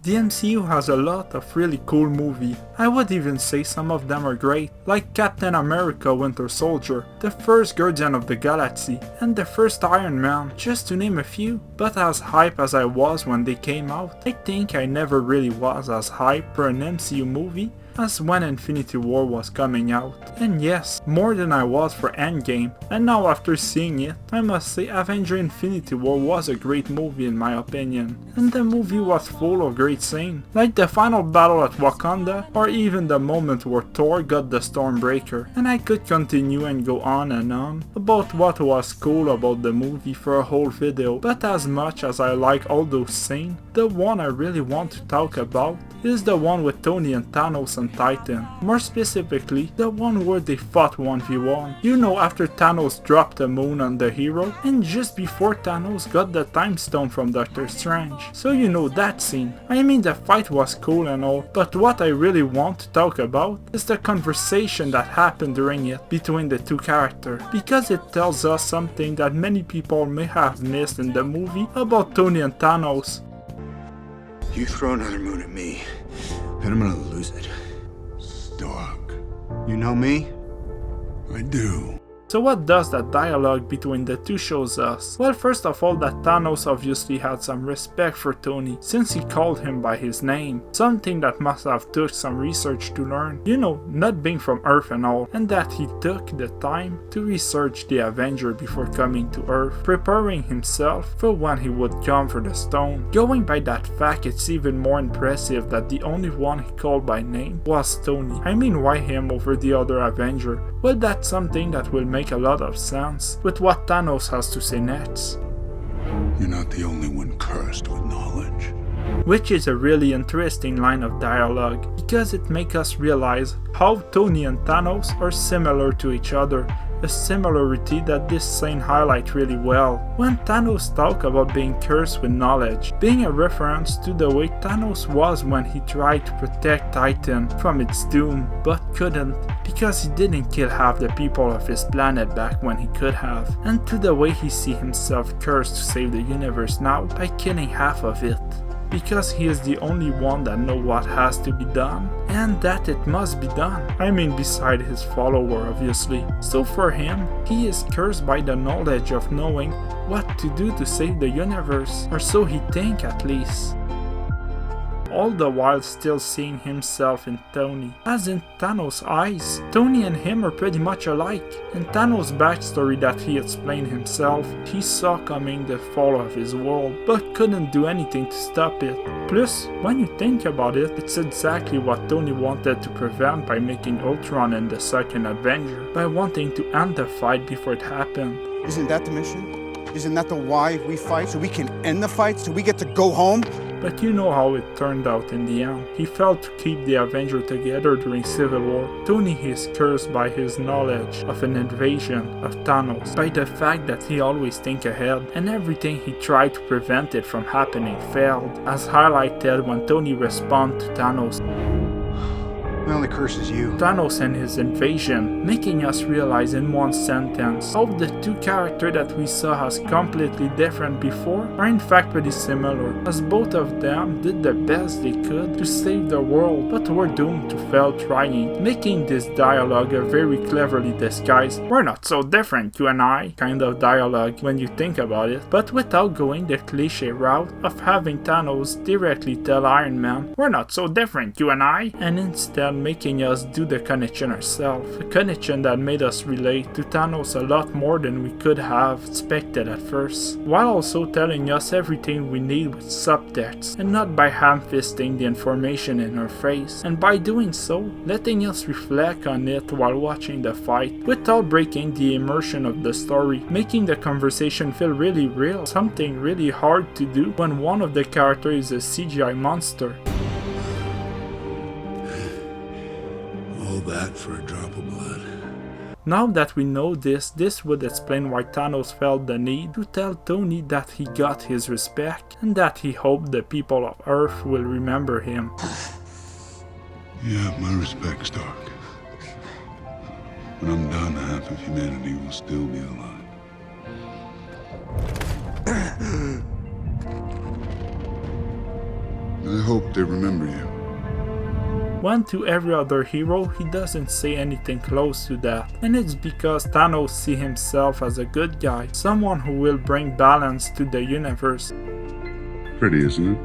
The MCU has a lot of really cool movies. I would even say some of them are great, like Captain America Winter Soldier, the first Guardian of the Galaxy, and the first Iron Man, just to name a few. But as hype as I was when they came out, I think I never really was as hype for an MCU movie as when Infinity War was coming out. And yes, more than I was for Endgame, and now after seeing it, I must say Avengers Infinity War was a great movie in my opinion. And the movie was full of great scenes, like the final battle at Wakanda, or even the moment where Thor got the Stormbreaker. And I could continue and go on about what was cool about the movie for a whole video, but as much as I like all those scenes, the one I really want to talk about is the one with Tony and Thanos and Titan. More specifically, the one where they fought 1v1. You know, after Thanos dropped the moon on the hero, and just before Thanos got the time stone from Doctor Strange. So you know that scene. I mean, the fight was cool and all, but what I really want to talk about is the conversation that happened during it between the two characters, because it tells us something that many people may have missed in the movie about Tony and Thanos. You throw another moon at me, and I'm gonna lose it. Stark. You know me? I do. So what does that dialogue between the two shows us? Well, first of all, that Thanos obviously had some respect for Tony since he called him by his name, something that must have took some research to learn, you know, not being from Earth and all, and that he took the time to research the Avenger before coming to Earth, preparing himself for when he would come for the stone. Going by that fact, it's even more impressive that the only one he called by name was Tony. I mean, why him over the other Avenger? Well, that's something that will make a lot of sense with what Thanos has to say next. You're not the only one cursed with knowledge. Which is a really interesting line of dialogue, because it makes us realize how Tony and Thanos are similar to each other, a similarity that this scene highlights really well. When Thanos talks about being cursed with knowledge, being a reference to the way Thanos was when he tried to protect Titan from its doom, but couldn't, because he didn't kill half the people of his planet back when he could have, and to the way he sees himself cursed to save the universe now by killing half of it, because he is the only one that knows what has to be done, and that it must be done. I mean, beside his follower, obviously. So for him, he is cursed by the knowledge of knowing what to do to save the universe, or so he thinks at least. All the while still seeing himself in Tony. As in Thanos' eyes, Tony and him are pretty much alike. In Thanos' backstory that he explained himself, he saw coming the fall of his world, but couldn't do anything to stop it. Plus, when you think about it, it's exactly what Tony wanted to prevent by making Ultron in the second Avenger, by wanting to end the fight before it happened. Isn't that the mission? Isn't that the why we fight? So we can end the fight? So we get to go home? But you know how it turned out in the end. He failed to keep the Avenger together during Civil War. Tony is cursed by his knowledge of an invasion of Thanos, by the fact that he always thinks ahead, and everything he tried to prevent it from happening failed, as highlighted when Tony responds to Thanos. My only curse is you. Thanos and his invasion, making us realize in one sentence how the two characters that we saw as completely different before are in fact pretty similar, as both of them did the best they could to save the world, but were doomed to fail trying, making this dialogue a very cleverly disguised "we're not so different, you and I" kind of dialogue when you think about it, but without going the cliche route of having Thanos directly tell Iron Man "we're not so different, you and I," and instead making us do the connection ourselves, a connection that made us relate to Thanos a lot more than we could have expected at first, while also telling us everything we need with subtext, and not by ham-fisting the information in our face, and by doing so, letting us reflect on it while watching the fight, without breaking the immersion of the story, making the conversation feel really real, something really hard to do when one of the characters is a CGI monster. All that for a drop of blood. Now that we know this would explain why Thanos felt the need to tell Tony that he got his respect and that he hoped the people of Earth will remember him. Yeah, my respect, Stark. When I'm done, half of humanity will still be alive. I hope they remember you. When to every other hero, he doesn't say anything close to that, and it's because Thanos sees himself as a good guy, someone who will bring balance to the universe. Pretty, isn't it?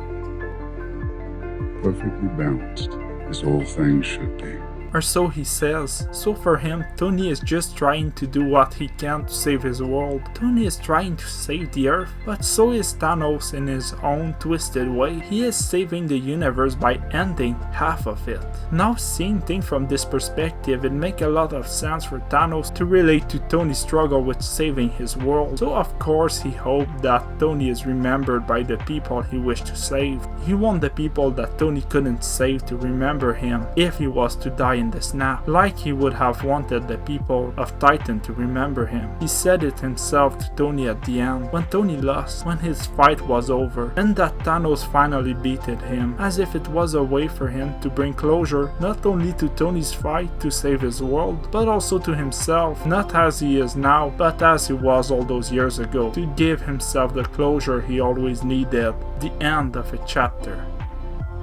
Perfectly balanced, as all things should be. Or so he says. So for him, Tony is just trying to do what he can to save his world. Tony is trying to save the Earth, but so is Thanos in his own twisted way. He is saving the universe by ending half of it. Now seeing things from this perspective, it makes a lot of sense for Thanos to relate to Tony's struggle with saving his world. So of course he hoped that Tony is remembered by the people he wished to save. He wants the people that Tony couldn't save to remember him if he was to die in the snap, like he would have wanted the people of Titan to remember him. He said it himself to Tony at the end, when Tony lost, when his fight was over, and that Thanos finally beated him, as if it was a way for him to bring closure not only to Tony's fight to save his world, but also to himself, not as he is now, but as he was all those years ago, to give himself the closure he always needed, the end of a chapter.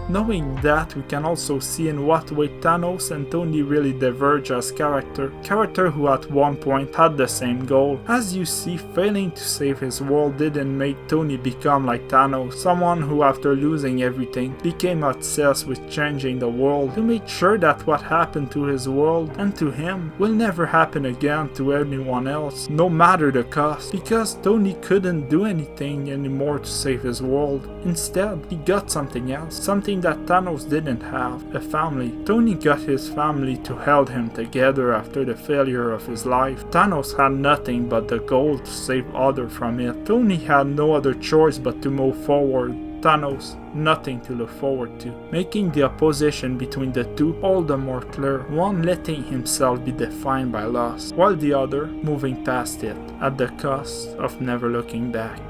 Knowing that, we can also see in what way Thanos and Tony really diverge as character who at one point had the same goal. As you see, failing to save his world didn't make Tony become like Thanos, someone who after losing everything became obsessed with changing the world to make sure that what happened to his world and to him will never happen again to anyone else, no matter the cost, because Tony couldn't do anything anymore to save his world. Instead, he got something else, something that Thanos didn't have, a family. Tony got his family to hold him together after the failure of his life. Thanos had nothing but the goal to save others from it. Tony had no other choice but to move forward. Thanos, nothing to look forward to, making the opposition between the two all the more clear, one letting himself be defined by loss, while the other moving past it, at the cost of never looking back.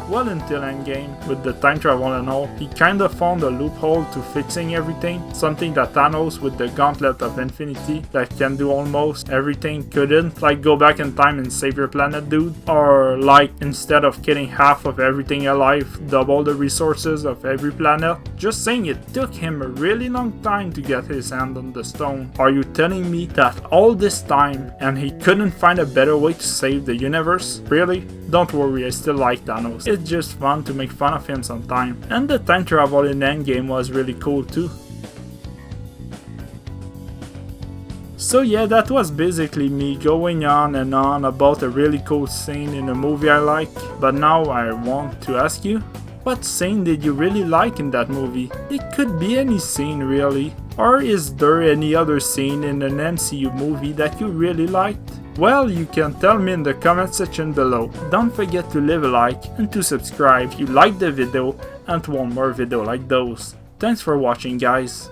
Well, until Endgame, with the time travel and all, he kinda found a loophole to fixing everything, something that Thanos with the Gauntlet of Infinity that can do almost everything couldn't, like go back in time and save your planet, dude, or like instead of killing half of everything alive, double the resources of every planet. Just saying, it took him a really long time to get his hand on the stone. Are you telling me that all this time and he couldn't find a better way to save the universe? Really? Don't worry, I still like Thanos. It's just fun to make fun of him sometimes. And the time travel in Endgame was really cool too. So yeah, that was basically me going on and on about a really cool scene in a movie I like. But now I want to ask you, what scene did you really like in that movie? It could be any scene really. Or is there any other scene in an MCU movie that you really liked? Well, you can tell me in the comment section below. Don't forget to leave a like and to subscribe if you liked the video and want more videos like those. Thanks for watching, guys.